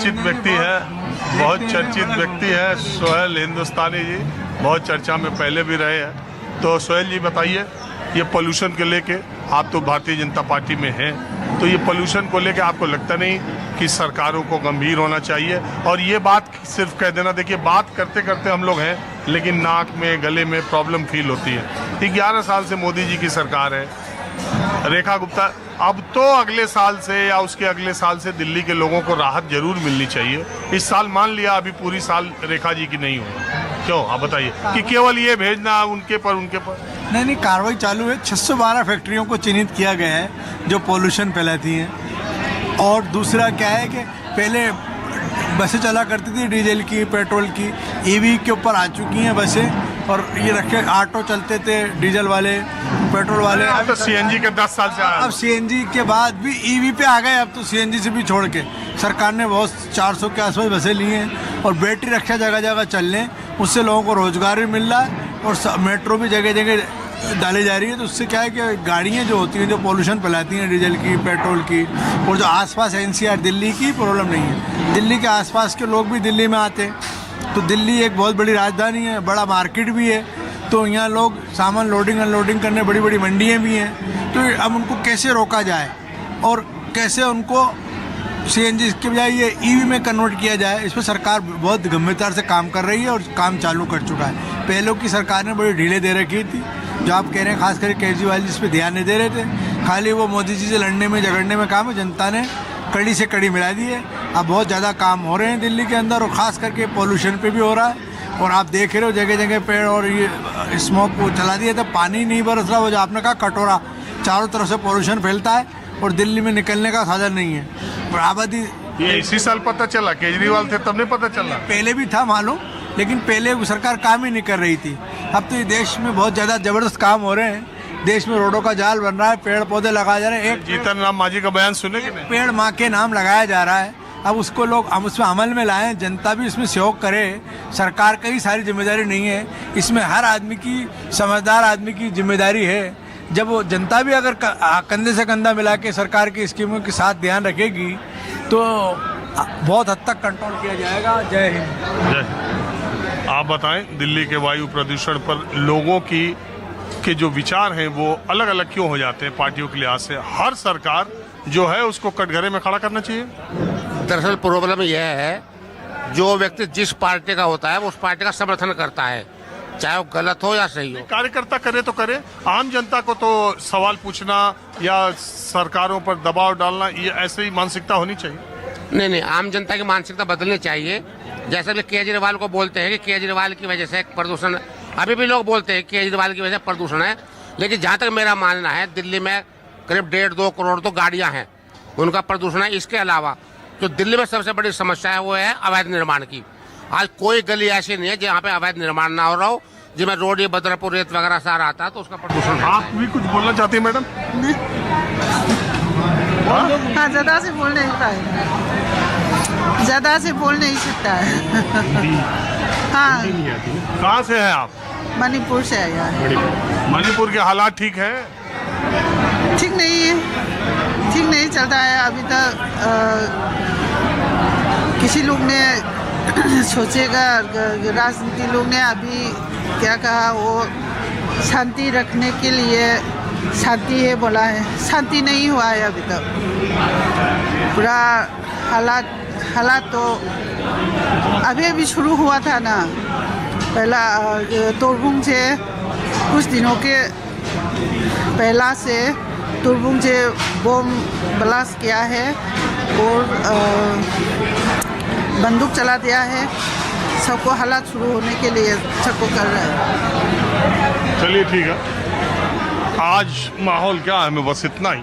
चर्चित व्यक्ति है, बहुत चर्चित व्यक्ति है सोहेल हिंदुस्तानी जी, बहुत चर्चा में पहले भी रहे हैं। तो सोहेल जी बताइए, ये पोल्यूशन को लेके, आप तो भारतीय जनता पार्टी में हैं, तो ये पोल्यूशन को लेके आपको लगता नहीं कि सरकारों को गंभीर होना चाहिए? और ये बात सिर्फ कह देना, देखिए बात करते करते हम लोग हैं, लेकिन नाक में गले में प्रॉब्लम फील होती है। ये 11 साल से मोदी जी की सरकार है, रेखा गुप्ता, अब तो अगले साल से या उसके अगले साल से दिल्ली के लोगों को राहत जरूर मिलनी चाहिए। इस साल मान लिया, अभी पूरी साल रेखा जी की नहीं हुई, क्यों आप बताइए कि केवल ये भेजना उनके पर नहीं, कार्रवाई चालू है। 612 फैक्ट्रियों को चिन्हित किया गया है जो पोल्यूशन फैलाती हैं। और दूसरा क्या है कि पहले बसें चला करती थी डीजल की, पेट्रोल की, ईवी के ऊपर आ चुकी हैं बसें, और ये रखे ऑटो चलते थे डीजल वाले, पेट्रोल वाले। अब तो सीएनजी के 10 साल से अब सीएनजी के बाद भी ईवी पे आ गए। अब तो सीएनजी से भी छोड़ के सरकार ने बहुत 400 के आसपास बसें ली हैं, और बैटरी रिक्शा जगह जगह चल रहे हैं। उससे लोगों को रोजगार भी मिल रहा है, और मेट्रो भी जगह जगह डाली जा रही है। तो उससे क्या है कि गाड़ियाँ जो होती हैं, जो पोल्यूशन फैलाती हैं डीजल की, पेट्रोल की, और जो आसपास एनसीआर दिल्ली की प्रॉब्लम नहीं है। दिल्ली के आसपास के लोग भी दिल्ली में आते हैं, तो दिल्ली एक बहुत बड़ी राजधानी है, बड़ा मार्केट भी है, तो यहाँ लोग सामान लोडिंग अनलोडिंग करने, बड़ी बड़ी मंडियाँ भी हैं। तो अब उनको कैसे रोका जाए और कैसे उनको सीएनजी के बजाय ये ईवी में कन्वर्ट किया जाए, इस पर सरकार बहुत गंभीरता से काम कर रही है, और काम चालू कर चुका है। पहले की सरकार ने बड़ी ढीले दे रखी थी, जो आप कह रहे हैं, खास करके केजरीवाल जी इस पर ध्यान नहीं दे रहे थे। खाली वो मोदी जी से लड़ने में झगड़ने में काम है। जनता ने कड़ी से कड़ी मिला दी है। अब बहुत ज़्यादा काम हो रहे हैं दिल्ली के अंदर, और ख़ास करके पोल्यूशन पे भी हो रहा है। और आप देख रहे हो जगह जगह पेड़ और ये स्मोक को चला दिया, तो पानी नहीं बरस रहा। वो जो आपने कहा कटोरा, चारों तरफ से पोल्यूशन फैलता है, और दिल्ली में निकलने का साधन नहीं है। और आबादी ये इसी साल पता चला, केजरीवाल थे तब नहीं पता चला? पहले भी था मालूम, लेकिन पहले सरकार काम ही नहीं कर रही थी। अब तो ये देश में बहुत ज़्यादा ज़बरदस्त काम हो रहे हैं। देश में रोडों का जाल बन रहा है, पेड़ पौधे लगाए जा रहे हैं। एक जीतन राम मांझी का बयान सुने कि नहीं? पेड़ माँ के नाम लगाया जा रहा है। अब उसको लोग हम उसमें अमल में लाएं, जनता भी इसमें सहयोग करे। सरकार का ही सारी जिम्मेदारी नहीं है, इसमें हर आदमी की, समझदार आदमी की जिम्मेदारी है। जब वो जनता भी अगर कंधे से कंधा मिला के सरकार की स्कीमों के साथ ध्यान रखेगी, तो बहुत हद तक कंट्रोल किया जाएगा। जय हिंद। जय। आप बताएं, दिल्ली के वायु प्रदूषण पर लोगों के जो विचार हैं वो अलग अलग क्यों हो जाते हैं पार्टियों के लिहाज से? हर सरकार जो है उसको कटघरे में खड़ा करना चाहिए। दरअसल प्रॉब्लम यह है, जो व्यक्ति जिस पार्टी का होता है वो उस पार्टी का समर्थन करता है, चाहे वो गलत हो या सही हो। कार्यकर्ता करे तो करे, आम जनता को तो सवाल पूछना या सरकारों पर दबाव डालना, ये ऐसी मानसिकता होनी चाहिए। नहीं, आम जनता की मानसिकता बदलनी चाहिए। जैसे भी केजरीवाल को बोलते हैं कि केजरीवाल की वजह से प्रदूषण, अभी भी लोग बोलते हैं केजरीवाल की वजह से प्रदूषण है, लेकिन जहाँ तक मेरा मानना है, दिल्ली में करीब 1.5-2 करोड़ तो गाड़ियाँ हैं, उनका प्रदूषण है। इसके अलावा जो दिल्ली में सबसे बड़ी समस्या है वो है अवैध निर्माण की। आज कोई गली ऐसी नहीं है जहाँ पे अवैध निर्माण ना हो रहा हो, जिसमें रोड ये बदरपुर रेत वगैरह सारा आता है, तो उसका प्रदूषण। आप भी कुछ बोलना चाहती हैं मैडम? हाँ, ज़्यादा से बोल नहीं पाएगा, ज़्यादा से बोल नहीं सकता है। हाँ। कहाँ से हैं आप? मणिपुर से आया है। मणिपुर के हालात ठीक है? ठीक नहीं है, ठीक नहीं चलता है अभी तक। किसी लोग ने सोचेगा, राजनीति लोग ने अभी क्या कहा, वो शांति रखने के लिए शांति है बोला है, शांति नहीं हुआ है अभी तक। पूरा हालात तो अभी शुरू हुआ था ना। पहला तोरबुंग से कुछ दिनों के पहला से तोरबुंग से बम ब्लास्ट किया है और बंदूक चला दिया है। सबको हालात शुरू होने के लिए सबको कर रहा है। चलिए ठीक है, आज माहौल क्या है, हमें बस इतना ही।